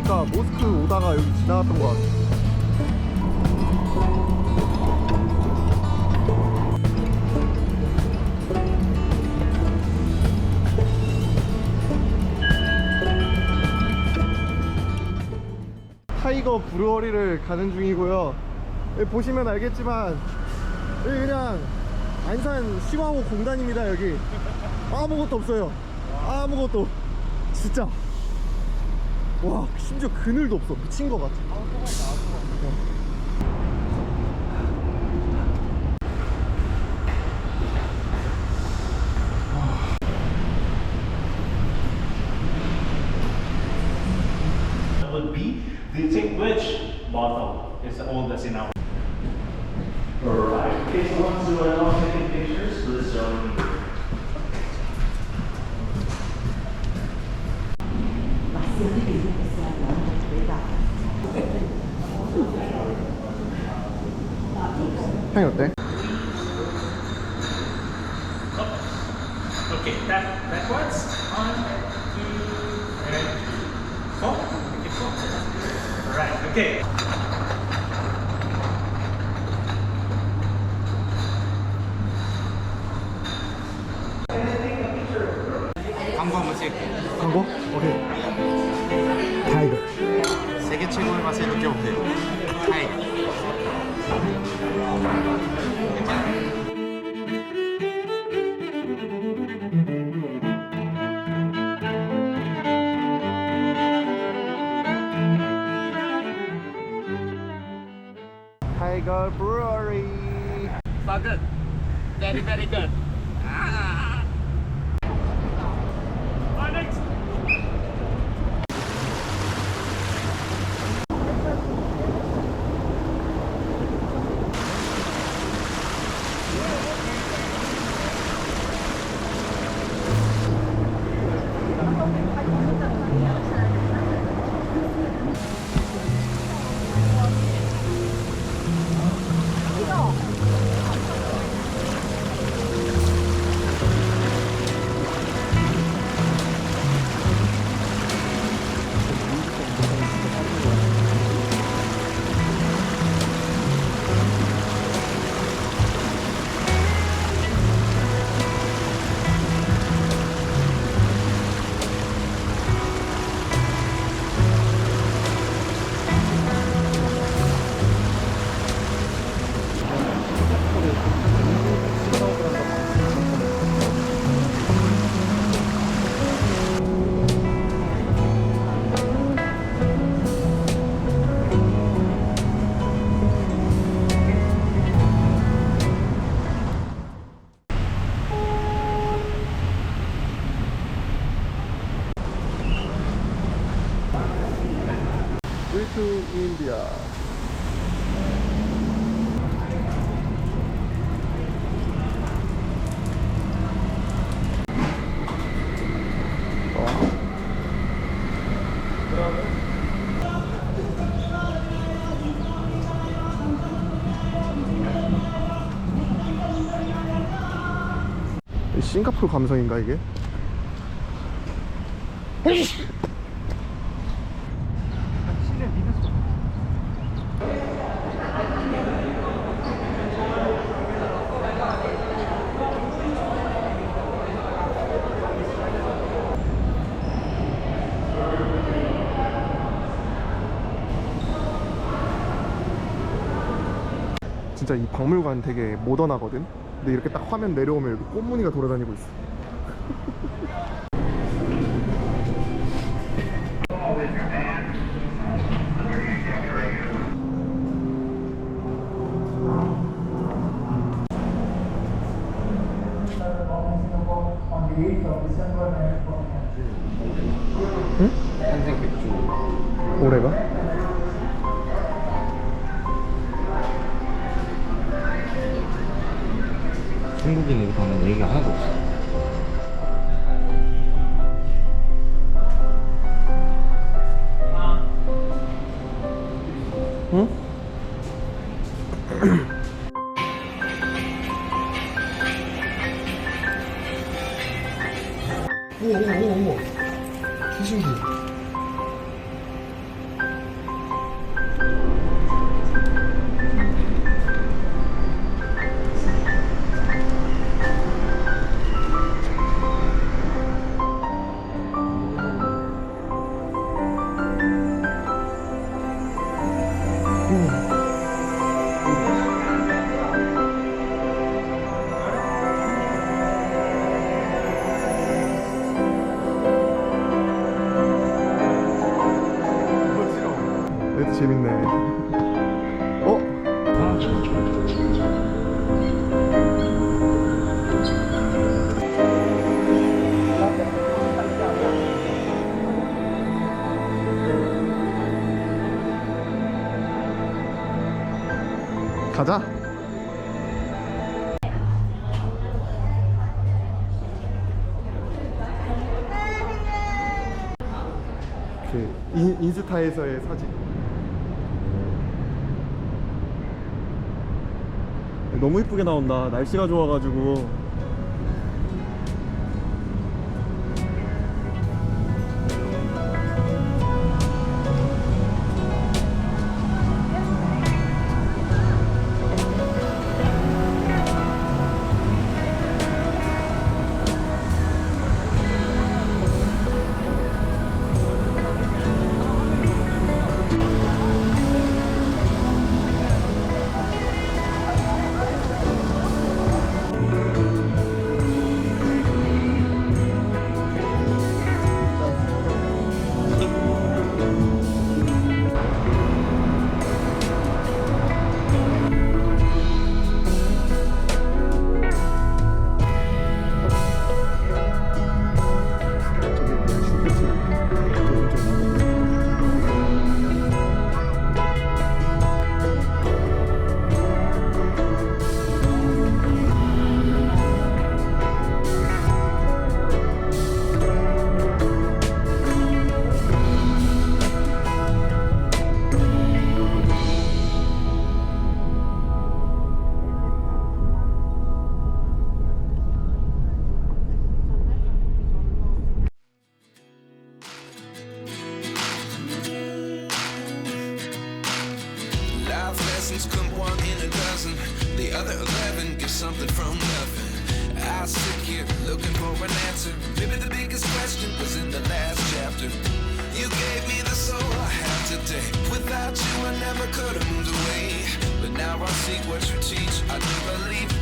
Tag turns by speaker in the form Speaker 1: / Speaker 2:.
Speaker 1: 아까 모스크 오다가 여기 지나갔던 것 같아. 타이거 브루어리를 가는 중이고요. 여기 보시면 알겠지만 여기 그냥 안산 시황호 공단입니다. 여기 아무것도 없어요. 아무것도. 진짜 와, 심지어 그늘도 없어. 미친 것 같아.
Speaker 2: Would be, do you think which bottle is the oldest in our? Alright. Okay, so once you are done taking pictures, please join me.
Speaker 1: 향이 어때?
Speaker 2: Okay, backwards. 1, 2, and 4. Okay, 4. Alright, okay.
Speaker 3: 광고 한번 찍을게요.
Speaker 1: 광고? 오케이. 타이거.
Speaker 3: 세계 최고의 맛을 느껴보세요. 타이거.
Speaker 1: 타이거 브루어리.
Speaker 3: So good. Very, very good.
Speaker 2: Next.
Speaker 1: Way to India. 싱가포르 감성인가 이게? 진짜 이 박물관 되게 모던하거든? 근데 이렇게 딱 화면 내려오면 여기 꽃무늬가 돌아다니고 있어. 응?
Speaker 3: 한생 맥주.
Speaker 1: 올해가?
Speaker 3: 중국인에게 가면 얘기가 하나도 없어.
Speaker 1: 응? 우와, 개신기. 가자. 그 인스타에서의 사진. 너무 이쁘게 나온다. 날씨가 좋아가지고.
Speaker 4: Life lessons come one in a dozen. The other 11 get something from nothing. I sit here looking for an answer. Maybe the biggest question was in the last chapter. You gave me the soul I have today. Without you I never could have moved away. But now I see what you teach. I do believe